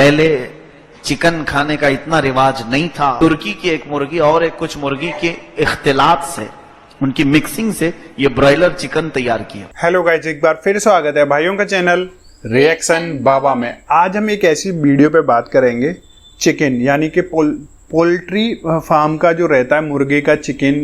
پہلے چکن کھانے کا اتنا رواج نہیں تھا. ترکی کی ایک مرغی اور ایک کچھ مرغی کے اختلاط سے, ان کی مکسنگ سے یہ برائلر چکن تیار کیا. ہیلو گائز, ایک بار پھر سواگت ہے بھائیوں کا چینل ریئیکشن بابا میں. آج ہم ایک ایسی ویڈیو پہ بات کریں گے چکن, یعنی کہ پولٹری فارم کا جو رہتا ہے مرغے کا چکن,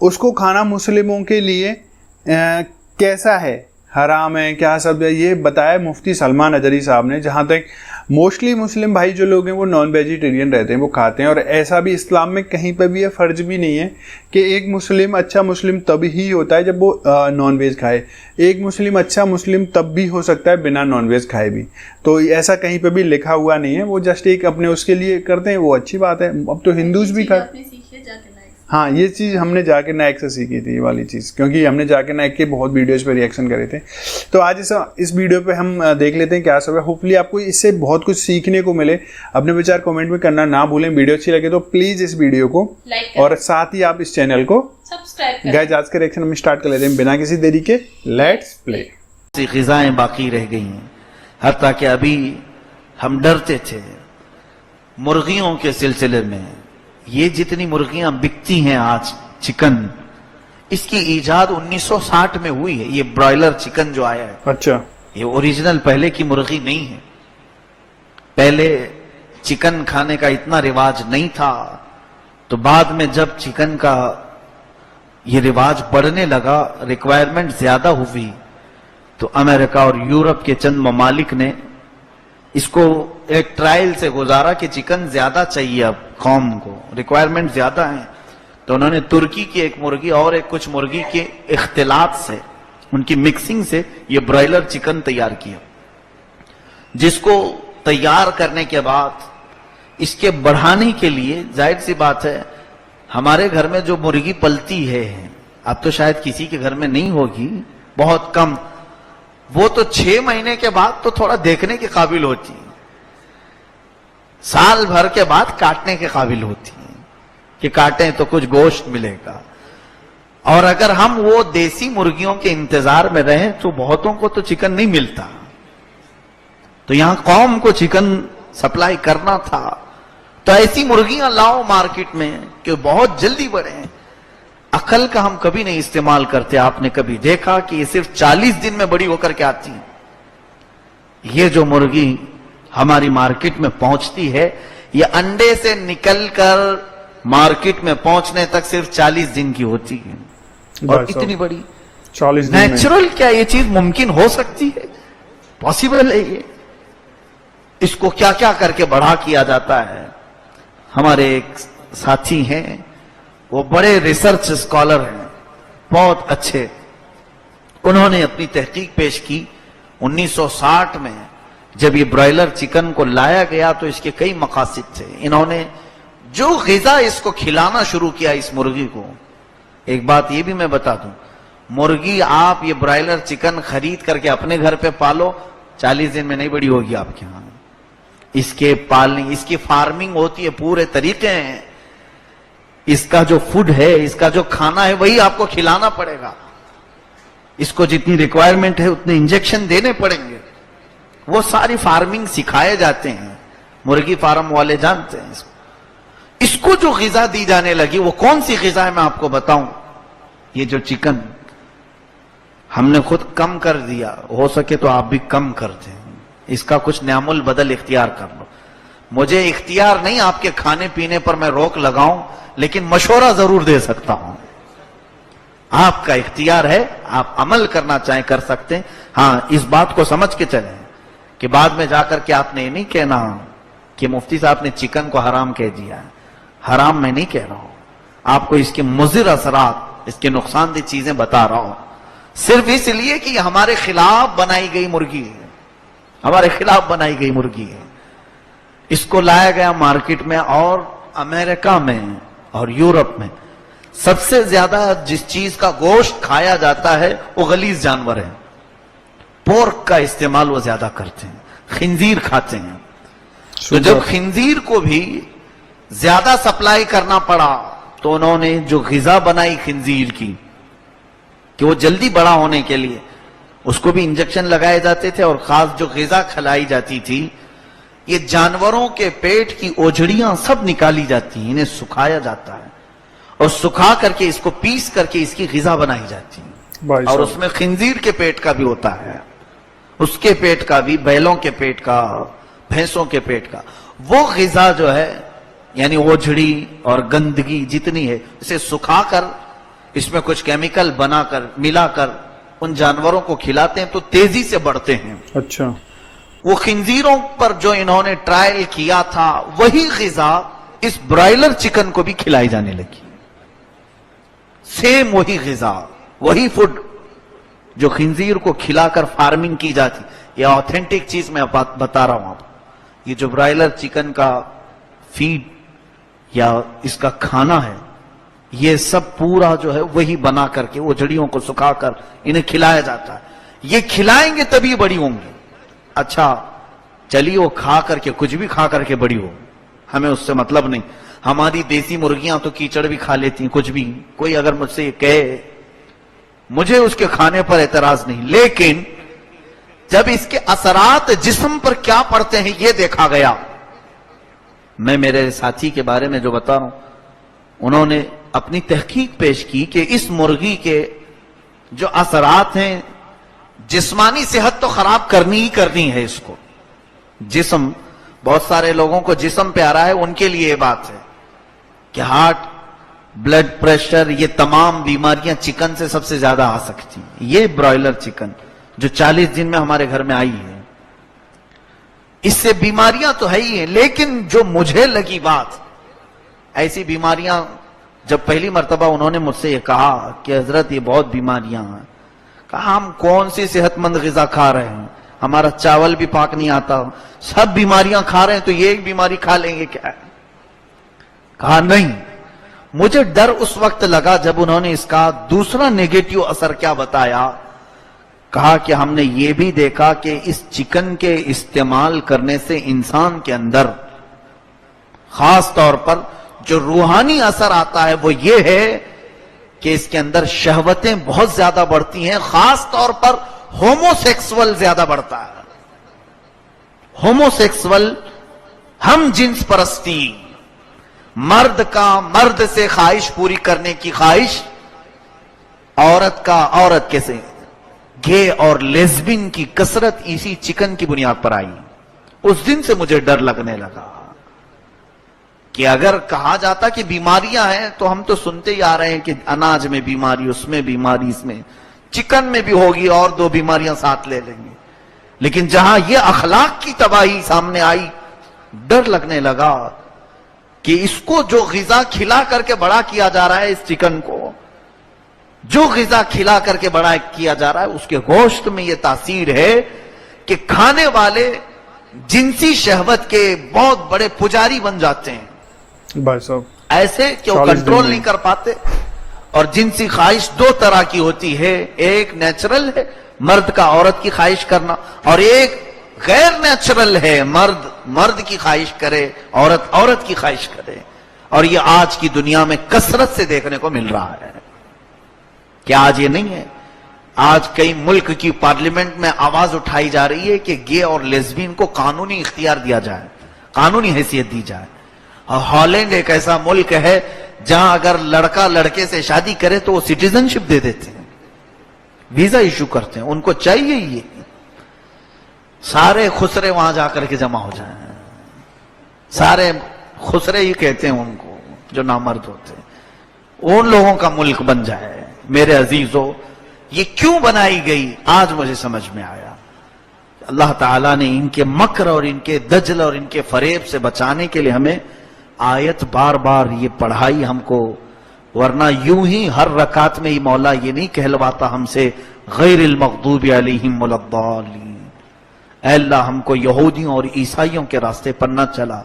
اس کو کھانا مسلموں کے لیے کیسا ہے, حرام ہے کیا سب ہے, یہ بتایا مفتی سلمان اجری صاحب نے. جہاں تک موسٹلی مسلم بھائی جو لوگ ہیں وہ نان ویجیٹیرین رہتے ہیں, وہ کھاتے ہیں, اور ایسا بھی اسلام میں کہیں پہ بھی ہے, فرض بھی نہیں ہے کہ ایک مسلم اچھا مسلم تب ہی ہوتا ہے جب وہ نان ویج کھائے. ایک مسلم اچھا مسلم تب بھی ہو سکتا ہے بنا نان ویج کھائے بھی. تو ایسا کہیں پہ بھی لکھا ہوا نہیں ہے, وہ جسٹ ایک اپنے اس کے لیے کرتے ہیں, وہ اچھی بات ہے. اب تو ہندوز بھی کھاتے ہیں. ہاں, یہ چیز ہم نے جا کے نائک سے سیکھی تھی, یہ والی چیز, کیونکہ ہم نے جا کے نائک کے بہت ویڈیوز پہ ریئیکشن کرے تھے. تو آج اس ویڈیو پہ ہم دیکھ لیتے ہیں کیا سب ہے. ہوپفلی آپ کو اس سے بہت کچھ سیکھنے کو ملے. اپنے وچار کمنٹ میں کرنا نہ بھولیں. ویڈیو اچھی لگے تو پلیز اس ویڈیو کو اور ساتھ ہی آپ اس چینل کو سبسکرائب کریں. گائز, آج کے ریئیکشن ہم اسٹارٹ کر لیتے ہیں بنا کسی دیری کے. لیٹس پلے. غذائیں باقی رہ گئی ہیں, حتیٰ کہ ابھی ہم ڈرتے تھے مرغیوں کے سلسلے میں. یہ جتنی مرغیاں بکتی ہیں آج چکن, اس کی ایجاد 1960 میں ہوئی ہے. یہ برائلر چکن جو آیا ہے, اچھا, یہ اوریجنل پہلے کی مرغی نہیں ہے. پہلے چکن کھانے کا اتنا رواج نہیں تھا, تو بعد میں جب چکن کا یہ رواج بڑھنے لگا, ریکوائرمنٹ زیادہ ہوئی, تو امریکہ اور یورپ کے چند ممالک نے اس کو ایک ٹرائل سے گزارا کہ چکن زیادہ چاہیے اب قوم کو, ریکوائرمنٹ زیادہ ہیں. تو انہوں نے ترکی کی ایک مرغی اور ایک کچھ مرغی کے اختلاط سے, ان کی مکسنگ سے یہ برائلر چکن تیار کیا. جس کو تیار کرنے کے بعد اس کے بڑھانے کے لیے, ظاہر سی بات ہے ہمارے گھر میں جو مرغی پلتی ہے, اب تو شاید کسی کے گھر میں نہیں ہوگی, بہت کم, وہ تو 6 مہینے کے بعد تو تھوڑا دیکھنے کے قابل ہوتی, سال بھر کے بعد کاٹنے کے قابل ہوتی ہیں کہ کاٹیں تو کچھ گوشت ملے گا. اور اگر ہم وہ دیسی مرغیوں کے انتظار میں رہیں تو بہتوں کو تو چکن نہیں ملتا. تو یہاں قوم کو چکن سپلائی کرنا تھا, تو ایسی مرغیاں لاؤ مارکیٹ میں کہ بہت جلدی بڑھیں. عقل کا ہم کبھی نہیں استعمال کرتے. آپ نے کبھی دیکھا کہ یہ صرف 40 دن میں بڑی ہو کر کے آتی ہیں؟ یہ جو مرغی ہماری مارکیٹ میں پہنچتی ہے, یہ انڈے سے نکل کر مارکیٹ میں پہنچنے تک صرف 40 دن کی ہوتی ہے, اور اتنی بڑی 40 دن. نیچرل کیا یہ چیز ممکن ہو سکتی ہے؟ پاسبل ہے یہ؟ اس کو کیا کیا کر کے بڑھا کیا جاتا ہے. ہمارے ایک ساتھی ہیں, وہ بڑے ریسرچ اسکالر ہیں, بہت اچھے. انہوں نے اپنی تحقیق پیش کی. 1960 میں جب یہ برائلر چکن کو لایا گیا تو اس کے کئی مقاصد تھے. انہوں نے جو غذا اس کو کھلانا شروع کیا اس مرغی کو, ایک بات یہ بھی میں بتا دوں, مرغی آپ یہ برائلر چکن خرید کر کے اپنے گھر پہ پالو, 40 دن میں نہیں بڑی ہوگی آپ کے ہاں. اس کے پالنے, اس کی فارمنگ ہوتی ہے, پورے طریقے ہیں. اس کا جو فوڈ ہے, اس کا جو کھانا ہے, وہی آپ کو کھلانا پڑے گا. اس کو جتنی ریکوائرمنٹ ہے اتنے انجیکشن دینے پڑیں گے. وہ ساری فارمنگ سکھائے جاتے ہیں, مرغی فارم والے جانتے ہیں اس کو. اس کو جو غذا دی جانے لگی, وہ کون سی غذا ہے میں آپ کو بتاؤں. یہ جو چکن ہم نے خود کم کر دیا, ہو سکے تو آپ بھی کم کر دیں, اس کا کچھ نعم البدل اختیار کر لو. مجھے اختیار نہیں آپ کے کھانے پینے پر میں روک لگاؤں, لیکن مشورہ ضرور دے سکتا ہوں. آپ کا اختیار ہے, آپ عمل کرنا چاہیں کر سکتے ہیں. ہاں, اس بات کو سمجھ کے چلیں کہ بعد میں جا کر کے آپ نے یہ نہیں کہنا کہ مفتی صاحب نے چکن کو حرام کہہ دیا ہے. حرام میں نہیں کہہ رہا ہوں, آپ کو اس کے مضر اثرات, اس کے نقصان دہ چیزیں بتا رہا ہوں, صرف اس لیے کہ یہ ہمارے خلاف بنائی گئی مرغی ہے, ہمارے خلاف بنائی گئی مرغی ہے. اس کو لایا گیا مارکیٹ میں, اور امریکہ میں اور یورپ میں سب سے زیادہ جس چیز کا گوشت کھایا جاتا ہے وہ غلیظ جانور ہے. پورک کا استعمال وہ زیادہ کرتے ہیں, خنزیر کھاتے ہیں. تو جب خنزیر کو بھی زیادہ سپلائی کرنا پڑا, تو انہوں نے جو غذا بنائی خنزیر کی کہ وہ جلدی بڑا ہونے کے لیے, اس کو بھی انجیکشن لگائے جاتے تھے، اور خاص جو غذا کھلائی جاتی تھی، یہ جانوروں کے پیٹ کی اوجھڑیاں سب نکالی جاتی ہیں، انہیں سکھایا جاتا ہے اور سکھا کر کے اس کو پیس کر کے اس کی غذا بنائی جاتی ہے، اور اس میں خنزیر کے پیٹ کا بھی ہوتا ہے، اس کے پیٹ کا بھی، بیلوں کے پیٹ کا، بھینسوں کے پیٹ کا، وہ غذا جو ہے یعنی اوجھڑی اور گندگی جتنی ہے اسے سکھا کر اس میں کچھ کیمیکل بنا کر ملا کر ان جانوروں کو کھلاتے ہیں تو تیزی سے بڑھتے ہیں۔ اچھا، وہ خنزیروں پر جو انہوں نے ٹرائل کیا تھا وہی غذا اس برائلر چکن کو بھی کھلائی جانے لگی، سیم وہی غذا، وہی فوڈ جو خنزیر کو کھلا کر فارمنگ کی جاتی۔ یہ آتھینٹک چیز میں بتا رہا ہوں آپ، یہ جو برائلر چکن کا فیڈ یا اس کا کھانا ہے، یہ سب پورا جو ہے وہی بنا کر کے وہ جڑیوں کو سکھا کر انہیں کھلایا جاتا ہے۔ یہ کھلائیں گے تبھی بڑی ہوں گی۔ اچھا چلیے وہ کھا کر کے کچھ بھی کھا کر کے بڑی ہو، ہمیں اس سے مطلب نہیں۔ ہماری دیسی مرغیاں تو کیچڑ بھی کھا لیتی ہیں، کچھ بھی، کوئی اگر مجھ سے یہ کہے مجھے اس کے کھانے پر اعتراض نہیں، لیکن جب اس کے اثرات جسم پر کیا پڑتے ہیں یہ دیکھا گیا۔ میں میرے ساتھی کے بارے میں جو بتا رہا ہوں، انہوں نے اپنی تحقیق پیش کی کہ اس مرغی کے جو اثرات ہیں، جسمانی صحت تو خراب کرنی ہی کرنی ہے اس کو، جسم، بہت سارے لوگوں کو جسم پہ آ رہا ہے، ان کے لیے یہ بات ہے کہ ہارٹ، بلڈ پریشر، یہ تمام بیماریاں چکن سے سب سے زیادہ آ سکتی ہیں۔ یہ برائلر چکن جو 40 دن میں ہمارے گھر میں آئی ہے، اس سے بیماریاں تو ہے ہی ہیں، لیکن جو مجھے لگی بات، ایسی بیماریاں جب پہلی مرتبہ انہوں نے مجھ سے یہ کہا کہ حضرت یہ بہت بیماریاں ہیں، کہا ہم کون سی صحت مند غذا کھا رہے ہیں، ہمارا چاول بھی پاک نہیں آتا، سب بیماریاں کھا رہے ہیں تو یہ ایک بیماری کھا لیں گے کیا؟ کہا نہیں۔ مجھے ڈر اس وقت لگا جب انہوں نے اس کا دوسرا نیگیٹو اثر کیا بتایا، کہا کہ ہم نے یہ بھی دیکھا کہ اس چکن کے استعمال کرنے سے انسان کے اندر خاص طور پر جو روحانی اثر آتا ہے وہ یہ ہے کہ اس کے اندر شہوتیں بہت زیادہ بڑھتی ہیں، خاص طور پر ہومو سیکسول زیادہ بڑھتا ہے۔ ہومو سیکسول، ہم جنس پرستی، مرد کا مرد سے خواہش پوری کرنے کی خواہش، عورت کا عورت کے سے، گے اور لیزبین کی کثرت اسی چکن کی بنیاد پر آئی۔ اس دن سے مجھے ڈر لگنے لگا کہ اگر کہا جاتا کہ بیماریاں ہیں تو ہم تو سنتے ہی آ رہے ہیں کہ اناج میں بیماری، اس میں بیماری، اس میں چکن میں بھی ہوگی اور 2 بیماریاں ساتھ لے لیں گے، لیکن جہاں یہ اخلاق کی تباہی سامنے آئی، ڈر لگنے لگا کہ اس کو جو غذا کھلا کر کے بڑا کیا جا رہا ہے، اس چکن کو جو غذا کھلا کر کے بڑا کیا جا رہا ہے، اس کے گوشت میں یہ تاثیر ہے کہ کھانے والے جنسی شہوت کے بہت بڑے پجاری بن جاتے ہیں، بھائی صاحب ایسے کہ وہ کنٹرول نہیں کر پاتے۔ اور جنسی خواہش 2 طرح کی ہوتی ہے، ایک نیچرل ہے مرد کا عورت کی خواہش کرنا، اور ایک غیر نیچرل ہے مرد کی خواہش کرے، عورت کی خواہش کرے، اور یہ آج کی دنیا میں کثرت سے دیکھنے کو مل رہا ہے۔ کیا آج یہ نہیں ہے؟ آج کئی ملک کی پارلیمنٹ میں آواز اٹھائی جا رہی ہے کہ گے اور لیزبین کو قانونی اختیار دیا جائے، قانونی حیثیت دی جائے۔ اور ہالینڈ ایک ایسا ملک ہے جہاں اگر لڑکا لڑکے سے شادی کرے تو وہ سٹیزن شپ دے دیتے ہیں، ویزا ایشو کرتے ہیں، ان کو چاہیے یہ سارے خسرے وہاں جا کر کے جمع ہو جائیں، سارے خسرے ہی کہتے ہیں ان کو جو نامرد ہوتے ہیں، ان لوگوں کا ملک بن جائے۔ میرے عزیزو، یہ کیوں بنائی گئی آج مجھے سمجھ میں آیا۔ اللہ تعالیٰ نے ان کے مکر اور ان کے دجل اور ان کے فریب سے بچانے کے لیے ہمیں آیت بار بار یہ پڑھائی ہم کو، ورنہ یوں ہی ہر رکعت میں ہی مولا یہ نہیں کہلواتا ہم سے غیر المغضوب علیہم ولا الضالین، اے اللہ ہم کو یہودیوں اور عیسائیوں کے راستے پر نہ چلا۔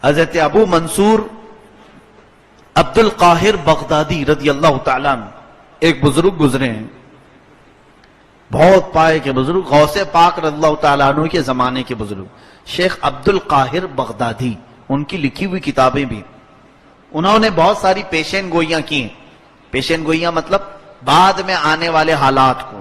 حضرت ابو منصور عبد القاہر بغدادی رضی اللہ تعالیٰ عنہ ایک بزرگ گزرے ہیں، بہت پائے کے بزرگ، غوث پاک رضی اللہ تعالیٰ عنہ کے زمانے کے بزرگ، شیخ عبد القاہر بغدادی، ان کی لکھی ہوئی کتابیں بھی، انہوں نے بہت ساری پیشین گوئیاں کی ہیں۔ پیشین گوئیاں مطلب بعد میں آنے والے حالات کو،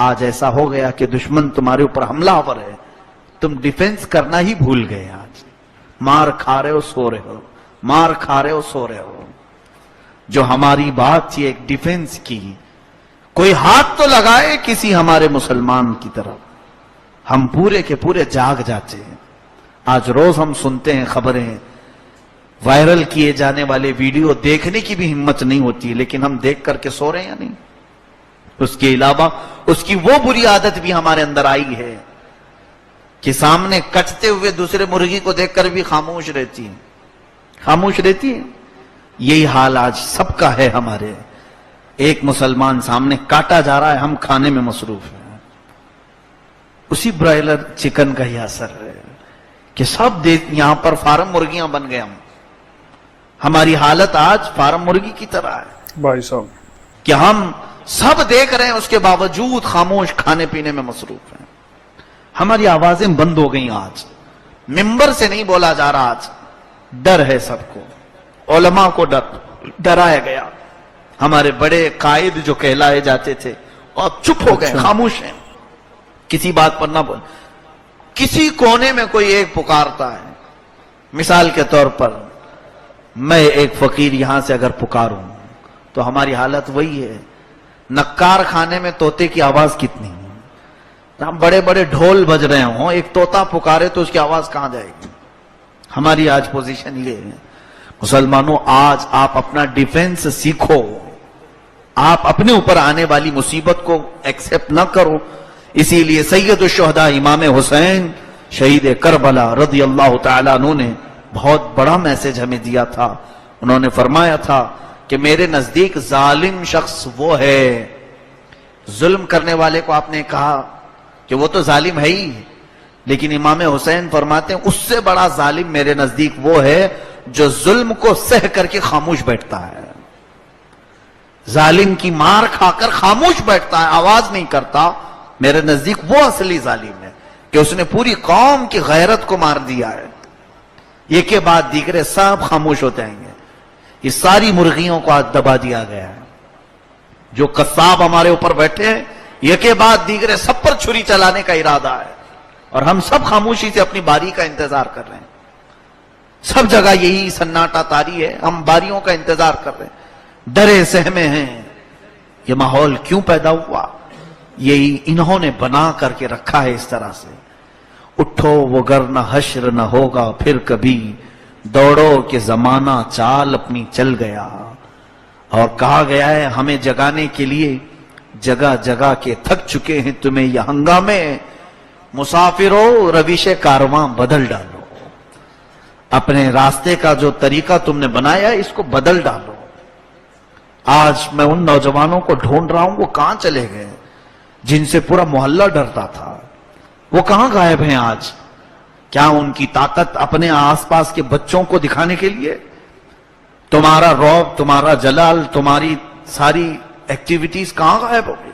آج ایسا ہو گیا کہ دشمن تمہارے اوپر حملہ آور ہے, تم ڈیفنس کرنا ہی بھول گئے. آج مار کھا رہے ہو سو رہے ہو, مار کھا رہے ہو سو رہے ہو. جو ہماری بات تھی ایک ڈیفنس کی, کوئی ہاتھ تو لگائے کسی ہمارے مسلمان کی طرف, ہم پورے کے پورے جاگ جاتے ہیں. آج روز ہم سنتے ہیں خبریں, وائرل کیے جانے والے ویڈیو دیکھنے کی بھی ہمت نہیں ہوتی, لیکن ہم دیکھ کر کے سو رہے ہیں یا نہیں. اس کے علاوہ اس کی وہ بری عادت بھی ہمارے اندر آئی ہے کہ سامنے کٹتے ہوئے دوسرے مرغی کو دیکھ کر بھی خاموش رہتی ہے, خاموش رہتی ہے. یہی حال آج سب کا ہے ہمارے. ایک مسلمان سامنے کاٹا جا رہا ہے, ہم کھانے میں مصروف ہیں. اسی برائلر چکن کا ہی اثر ہے کہ سب یہاں پر فارم مرغیاں بن گئے. ہماری حالت آج فارم مرغی کی طرح ہے بھائی صاحب کہ ہم سب دیکھ رہے ہیں, اس کے باوجود خاموش کھانے پینے میں مصروف ہیں. ہماری آوازیں بند ہو گئیں. آج ممبر سے نہیں بولا جا رہا, آج ڈر ہے سب کو. علماء کو ڈرایا گیا. ہمارے بڑے قائد جو کہلائے جاتے تھے اب چپ ہو گئے, خاموش ہیں, کسی بات پر نہ بول. کسی کونے میں کوئی ایک پکارتا ہے. مثال کے طور پر میں ایک فقیر یہاں سے اگر پکاروں تو ہماری حالت وہی ہے. نکار خانے میں طوطے کی آواز کتنی ہے, ہم بڑے بڑے ڈھول بج رہے ہوں, ایک طوطا پکارے تو اس کی آواز کہاں جائے گی. ہماری آج پوزیشن یہ ہے. مسلمانوں, آج آپ اپنا ڈیفنس سیکھو, آپ اپنے اوپر آنے والی مصیبت کو ایکسپٹ نہ کرو. اسی لیے سید الشہداء امام حسین شہید کربلا رضی اللہ تعالیٰ عنہ نے بہت بڑا میسج ہمیں دیا تھا. انہوں نے فرمایا تھا کہ میرے نزدیک ظالم شخص وہ ہے, ظلم کرنے والے کو آپ نے کہا کہ وہ تو ظالم ہے ہی, لیکن امام حسین فرماتے ہیں اس سے بڑا ظالم میرے نزدیک وہ ہے جو ظلم کو سہ کر کے خاموش بیٹھتا ہے. ظالم کی مار کھا کر خاموش بیٹھتا ہے, آواز نہیں کرتا. میرے نزدیک وہ اصلی ظالم ہے کہ اس نے پوری قوم کی غیرت کو مار دیا ہے. یہ کے بعد دیگرے سب خاموش ہو جائیں گے. یہ ساری مرغیوں کو آج دبا دیا گیا ہے. جو قصاب ہمارے اوپر بیٹھے ہیں, یہ کے بعد دیگرے سب پر چھری چلانے کا ارادہ ہے, اور ہم سب خاموشی سے اپنی باری کا انتظار کر رہے ہیں. سب جگہ یہی سناٹا طاری ہے, ہم باریوں کا انتظار کر رہے ہیں, ڈرے سہمے ہیں. یہ ماحول کیوں پیدا ہوا؟ یہی انہوں نے بنا کر کے رکھا ہے اس طرح سے. اٹھو وگرنہ حشر نہ ہوگا پھر کبھی, دوڑو کہ زمانہ چال اپنی چل گیا. اور کہا گیا ہے ہمیں جگانے کے لیے جگہ جگہ کے تھک چکے ہیں تمہیں یہ ہنگامے, مسافروں روش کارواں بدل ڈالو. اپنے راستے کا جو طریقہ تم نے بنایا اس کو بدل ڈالو. آج میں ان نوجوانوں کو ڈھونڈ رہا ہوں, وہ کہاں چلے گئے جن سے پورا محلہ ڈرتا تھا؟ وہ کہاں غائب ہیں آج؟ کیا ان کی طاقت اپنے آس پاس کے بچوں کو دکھانے کے لیے؟ تمہارا رعب, تمہارا جلال, تمہاری ساری ایکٹیویٹیز کہاں غائب ہو گئی؟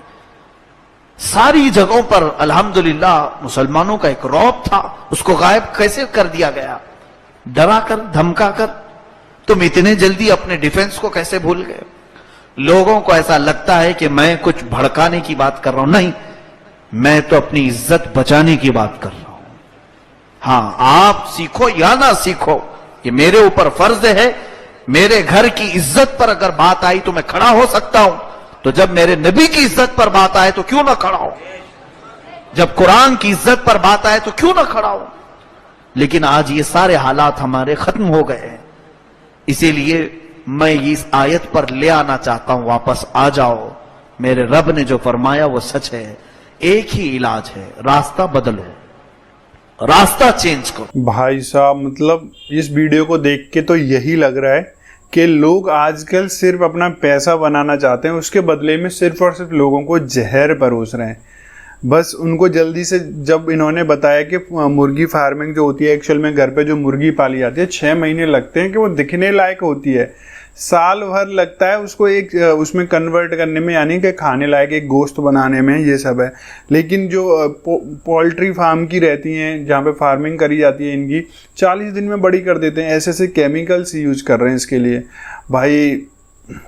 ساری جگہوں پر الحمدللہ مسلمانوں کا ایک رعب تھا, اس کو غائب کیسے کر دیا گیا؟ ڈرا کر, دھمکا کر. تم اتنے جلدی اپنے ڈیفنس کو کیسے بھول گئے؟ لوگوں کو ایسا لگتا ہے کہ میں کچھ بھڑکانے کی بات کر رہا ہوں. نہیں, میں تو اپنی عزت بچانے کی بات کر رہا ہوں. ہاں, آپ سیکھو یا نہ سیکھو, یہ میرے اوپر فرض ہے. میرے گھر کی عزت پر اگر بات آئی تو میں کھڑا ہو سکتا ہوں, تو جب میرے نبی کی عزت پر بات آئے تو کیوں نہ کھڑا ہو؟ جب قرآن کی عزت پر بات آئے تو کیوں نہ کھڑا ہو؟ لیکن آج یہ سارے حالات ہمارے ختم ہو گئے ہیں. اسی لیے میں اس آیت پر لے آنا چاہتا ہوں, واپس آ جاؤ. میرے رب نے جو فرمایا وہ سچ ہے. ایک ہی علاج ہے, راستہ بدلو, راستہ چینج کرو. بھائی صاحب مطلب اس ویڈیو کو دیکھ کے تو یہی لگ رہا ہے کہ لوگ آج کل صرف اپنا پیسہ بنانا چاہتے ہیں, اس کے بدلے میں صرف اور صرف لوگوں کو زہر پروس رہے ہیں. بس ان کو جلدی سے, جب انہوں نے بتایا کہ مرغی فارمنگ جو ہوتی ہے ایکچوئل میں گھر پہ جو مرغی پالی جاتی ہے 6 مہینے لگتے ہیں کہ وہ دکھنے لائق ہوتی ہے, سال بھر لگتا ہے اس کو ایک اس میں کنورٹ کرنے میں, یعنی کہ کھانے لائق ایک گوشت بنانے میں, یہ سب ہے. لیکن جو پولٹری فارم کی رہتی ہیں جہاں پہ فارمنگ کری جاتی ہے ان کی 40 دن میں بڑی کر دیتے ہیں. ایسے ایسے کیمیکلس یوز کر رہے ہیں اس کے لیے. بھائی